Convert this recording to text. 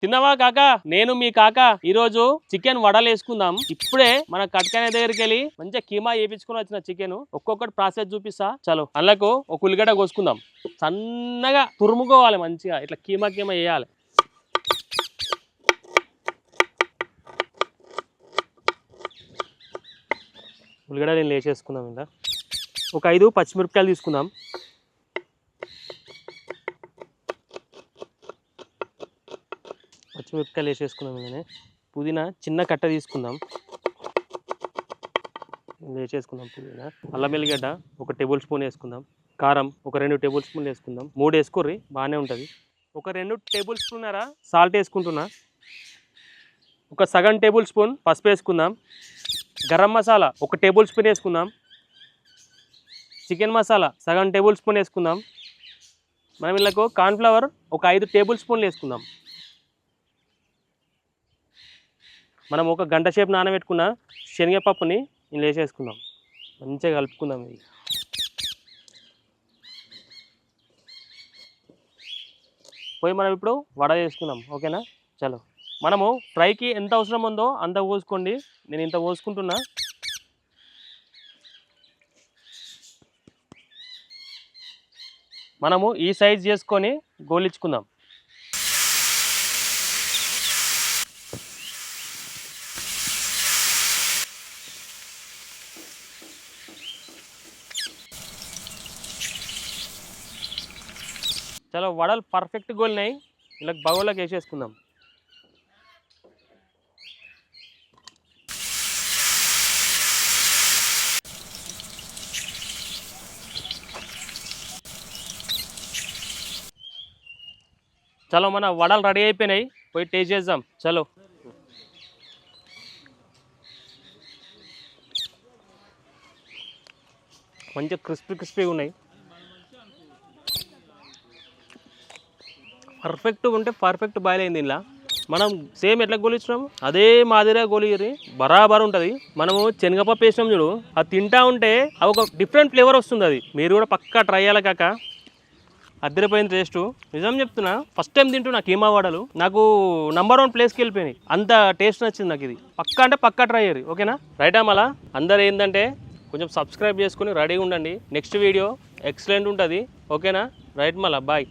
తిన్నవా కాకా? నేను మీ కాకా ఈరోజు చికెన్ వడలు వేసుకుందాం. ఇప్పుడే మన కట్కానే దగ్గరికి వెళ్ళి మంచిగా కీమా వేయించుకుని వచ్చిన చికెన్ ఒక్కొక్కటి ప్రాసెస్ చూపిస్తా. చలో అందులోకి ఒక ఉల్లిగడ్డ కోసుకుందాం. సన్నగా తురుముకోవాలి, మంచిగా ఇట్లా కీమా వేయాలి. ఉల్లిగడ్డ నేను వేసేసుకుందాం. ఇంకా ఒక 5 పచ్చిమిరపకాయలు తీసుకుందాం. పచ్చిమిరపకాయలు వేసేసుకుందాం. ఇలానే పుదీనా చిన్న కట్ట తీసుకుందాం, వేసేసుకుందాం. పుదీనా, అల్లం వెల్లిగడ్డ 1 టేబుల్ స్పూన్ వేసుకుందాం. కారం ఒక 2 టేబుల్ స్పూన్లు వేసుకుందాం. 3 వేసుకోర్రి, బాగానే ఉంటుంది. ఒక 2 టేబుల్ స్పూన్నర సాల్ట్ వేసుకుంటున్నా. ఒక సగం టేబుల్ స్పూన్ పసుపు వేసుకుందాం. గరం మసాలా 1 టేబుల్ స్పూన్ వేసుకుందాం. చికెన్ మసాలా సగం టేబుల్ స్పూన్ వేసుకుందాం. మనం వీళ్ళకు కార్న్ఫ్లవర్ ఒక 5 టేబుల్ స్పూన్లు వేసుకుందాం. మనం ఒక గంట సేపు నానబెట్టుకున్న శనగపప్పుని ఇలా వేసేసుకుందాం. మంచిగా కలుపుకుందాం. ఇది పోయి మనం ఇప్పుడు వడ చేసుకుందాం. ఓకేనా? చలో మనము ఫ్రైకి ఎంత అవసరం ఉందో అంత పోసుకోండి. నేను ఇంత పోసుకుంటున్నా. మనము ఈ సైజ్ చేసుకొని గోలించుకుందాం. చలో వడలు పర్ఫెక్ట్ గోలినాయి. ఇలా బౌల్లోకి వేసేసుకుందాం. చలో మన వడలు రెడీ అయిపోయినాయి, పోయి టేస్ట్ చేద్దాం. చలో మంచిగా క్రిస్పీగా ఉన్నాయి. పర్ఫెక్ట్గా ఉంటే పర్ఫెక్ట్ బాయిల్ అయింది. ఇలా మనం సేమ్ ఎట్లా గోలిచ్చినాము అదే మాదిరిగా గోలిరి బరాబర్ ఉంటుంది. మనము శనగపప్పు వేసినాం చూడు, అది తింటా ఉంటే అది ఒక డిఫరెంట్ ఫ్లేవర్ వస్తుంది. అది మీరు కూడా పక్కా ట్రై చేయాలి కాక. అద్దరిపోయిన టేస్ట్, నిజం చెప్తున్నా. ఫస్ట్ టైం తింటున్నా కీమా వడలు, నాకు నంబర్ 1 ప్లేస్కి వెళ్ళిపోయినాయి. అంత టేస్ట్ నచ్చింది నాకు. ఇది పక్కా అంటే పక్కా ట్రై చేయరు. ఓకేనా? రైటా? మళ్ళా అందరు ఏంటంటే కొంచెం సబ్స్క్రైబ్ చేసుకుని రెడీగా ఉండండి. నెక్స్ట్ వీడియో ఎక్సలెంట్ ఉంటుంది. ఓకేనా? రైట్ మళ్ళా బాయ్.